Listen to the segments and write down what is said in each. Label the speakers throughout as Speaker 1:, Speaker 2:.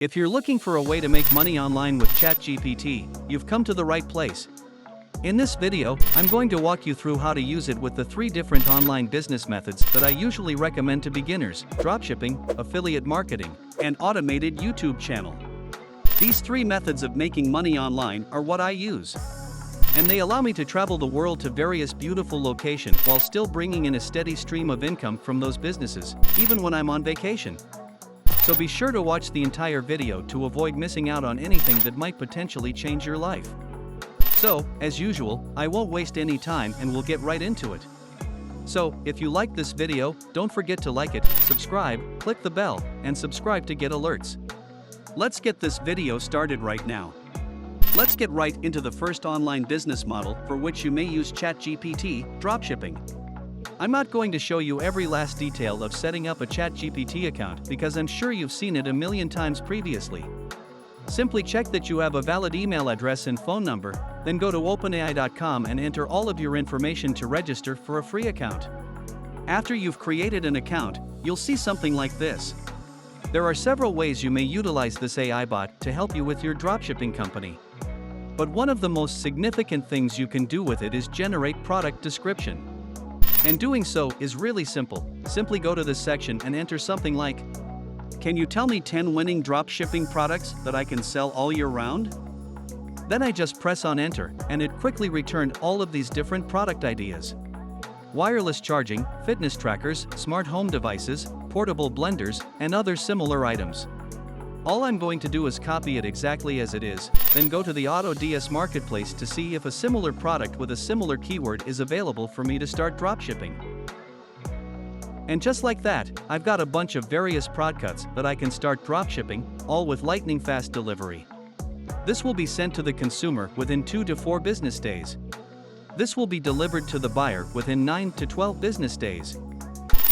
Speaker 1: If you're looking for a way to make money online with ChatGPT, you've come to the right place. In this video, I'm going to walk you through how to use it with the 3 different online business methods that I usually recommend to beginners: dropshipping, affiliate marketing, and automated YouTube channel. These 3 methods of making money online are what I use. And they allow me to travel the world to various beautiful locations while still bringing in a steady stream of income from those businesses, even when I'm on vacation. So be sure to watch the entire video to avoid missing out on anything that might potentially change your life. So, as usual, I won't waste any time and we'll get right into it. So, if you like this video, don't forget to like it, subscribe, click the bell, and subscribe to get alerts. Let's get this video started right now. Let's get right into the first online business model for which you may use ChatGPT: dropshipping. I'm not going to show you every last detail of setting up a ChatGPT account because I'm sure you've seen it a million times previously. Simply check that you have a valid email address and phone number, then go to openai.com and enter all of your information to register for a free account. After you've created an account, you'll see something like this. There are several ways you may utilize this AI bot to help you with your dropshipping company. But one of the most significant things you can do with it is generate product description. And doing so is really simple. Simply go to this section and enter something like, "Can you tell me 10 winning dropshipping products that I can sell all year round?" Then I just press on enter, and it quickly returned all of these different product ideas. Wireless charging, fitness trackers, smart home devices, portable blenders, and other similar items. All I'm going to do is copy it exactly as it is, then go to the AutoDS marketplace to see if a similar product with a similar keyword is available for me to start dropshipping. And just like that, I've got a bunch of various products that I can start dropshipping, all with lightning fast delivery. This will be sent to the consumer within 2 to 4 business days. This will be delivered to the buyer within 9 to 12 business days.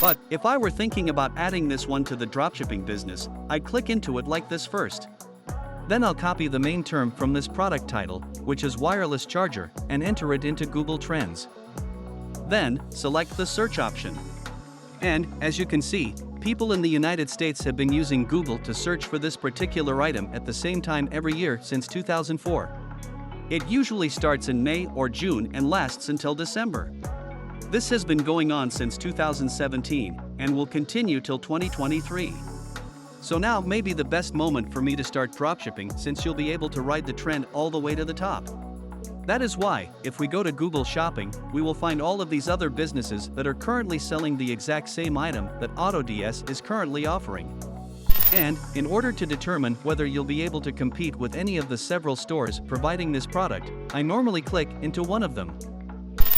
Speaker 1: But if I were thinking about adding this one to the dropshipping business, I'd click into it like this first. Then I'll copy the main term from this product title, which is wireless charger, and enter it into Google Trends. Then, select the search option. And, as you can see, people in the United States have been using Google to search for this particular item at the same time every year since 2004. It usually starts in May or June and lasts until December. This has been going on since 2017 and will continue till 2023. So now may be the best moment for me to start dropshipping, since you'll be able to ride the trend all the way to the top. That is why, if we go to Google Shopping, we will find all of these other businesses that are currently selling the exact same item that AutoDS is currently offering. And, in order to determine whether you'll be able to compete with any of the several stores providing this product, I normally click into one of them.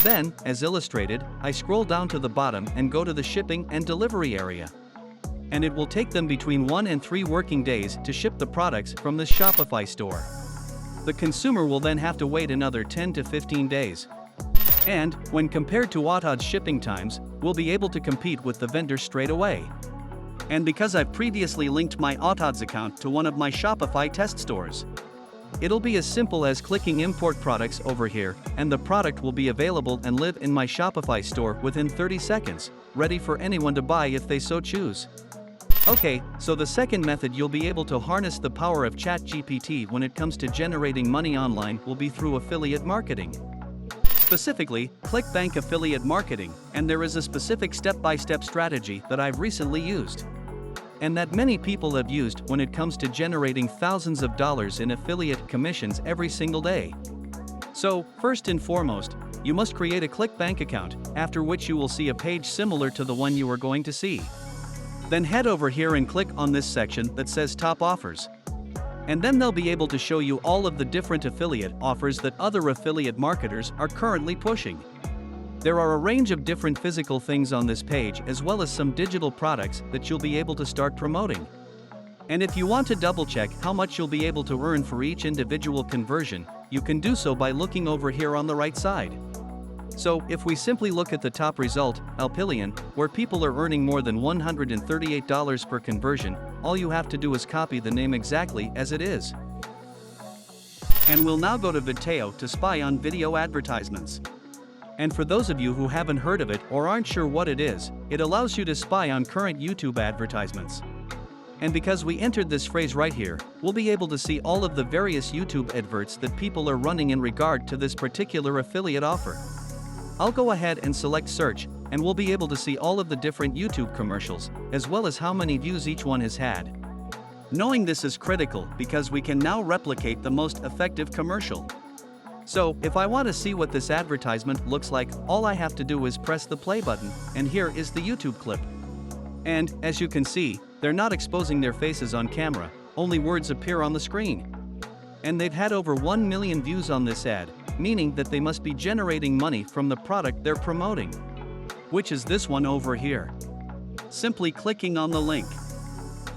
Speaker 1: Then, as illustrated, I scroll down to the bottom and go to the shipping and delivery area. And it will take them between 1 and 3 working days to ship the products from this Shopify store. The consumer will then have to wait another 10 to 15 days. And, when compared to AutoDS shipping times, we'll be able to compete with the vendor straight away. And because I've previously linked my AutoDS account to one of my Shopify test stores, it'll be as simple as clicking import products over here, and the product will be available and live in my Shopify store within 30 seconds, ready for anyone to buy if they so choose. Okay, so the second method you'll be able to harness the power of ChatGPT when it comes to generating money online will be through affiliate marketing. Specifically, ClickBank affiliate marketing, and there is a specific step-by-step strategy that I've recently used, and that many people have used when it comes to generating thousands of dollars in affiliate commissions every single day. So, first and foremost, you must create a ClickBank account, after which you will see a page similar to the one you are going to see. Then head over here and click on this section that says Top Offers. And then they'll be able to show you all of the different affiliate offers that other affiliate marketers are currently pushing. There are a range of different physical things on this page, as well as some digital products that you'll be able to start promoting. And if you want to double check how much you'll be able to earn for each individual conversion, you can do so by looking over here on the right side. So, if we simply look at the top result, Alpillion, where people are earning more than $138 per conversion, all you have to do is copy the name exactly as it is. And we'll now go to Vidteo to spy on video advertisements. And for those of you who haven't heard of it or aren't sure what it allows you to spy on current YouTube advertisements. And because we entered this phrase right here, we'll be able to see all of the various YouTube adverts that people are running in regard to this particular affiliate offer. I'll go ahead and select search, and we'll be able to see all of the different YouTube commercials, as well as how many views each one has had. Knowing this is critical because we can now replicate the most effective commercial. So, if I want to see what this advertisement looks like, all I have to do is press the play button, and here is the YouTube clip. And, as you can see, they're not exposing their faces on camera, only words appear on the screen. And they've had over 1 million views on this ad, meaning that they must be generating money from the product they're promoting. Which is this one over here. Simply clicking on the link.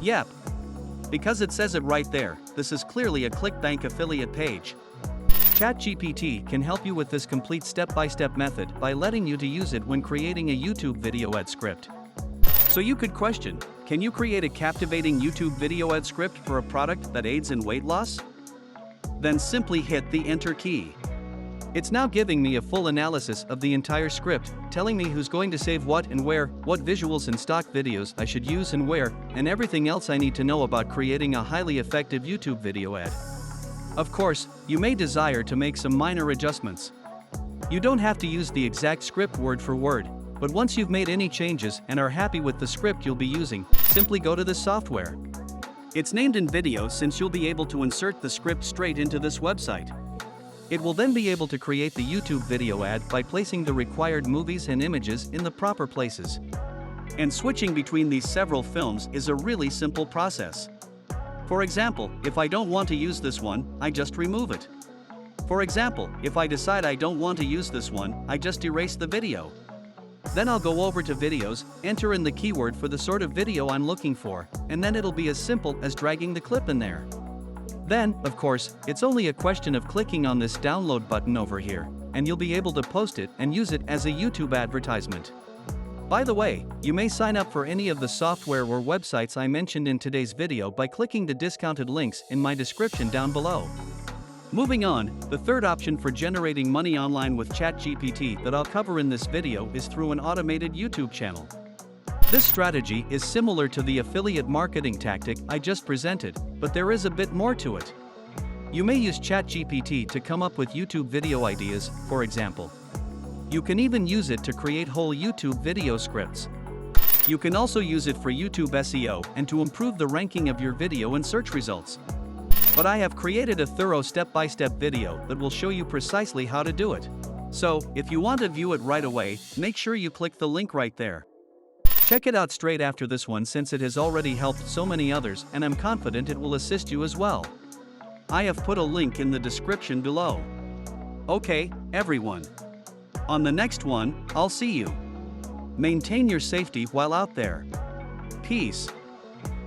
Speaker 1: Yep. Because it says it right there, this is clearly a ClickBank affiliate page. ChatGPT can help you with this complete step-by-step method by letting you to use it when creating a YouTube video ad script. So you could question, can you create a captivating YouTube video ad script for a product that aids in weight loss? Then simply hit the Enter key. It's now giving me a full analysis of the entire script, telling me who's going to save what and where, what visuals and stock videos I should use and where, and everything else I need to know about creating a highly effective YouTube video ad. Of course, you may desire to make some minor adjustments. You don't have to use the exact script word for word, but once you've made any changes and are happy with the script you'll be using, simply go to this software. It's named InVideo since you'll be able to insert the script straight into this website. It will then be able to create the YouTube video ad by placing the required movies and images in the proper places. And switching between these several films is a really simple process. For example, if I don't want to use this one, I just remove it. For example, if I decide I don't want to use this one, I just erase the video. Then I'll go over to videos, enter in the keyword for the sort of video I'm looking for, and then it'll be as simple as dragging the clip in there. Then, of course, it's only a question of clicking on this download button over here, and you'll be able to post it and use it as a YouTube advertisement. By the way, you may sign up for any of the software or websites I mentioned in today's video by clicking the discounted links in my description down below. Moving on, the third option for generating money online with ChatGPT that I'll cover in this video is through an automated YouTube channel. This strategy is similar to the affiliate marketing tactic I just presented, but there is a bit more to it. You may use ChatGPT to come up with YouTube video ideas, for example. You can even use it to create whole YouTube video scripts. You can also use it for YouTube SEO and to improve the ranking of your video in search results. But I have created a thorough step-by-step video that will show you precisely how to do it. So, if you want to view it right away, make sure you click the link right there. Check it out straight after this one since it has already helped so many others and I'm confident it will assist you as well. I have put a link in the description below. Okay, everyone. On the next one, I'll see you. Maintain your safety while out there. Peace.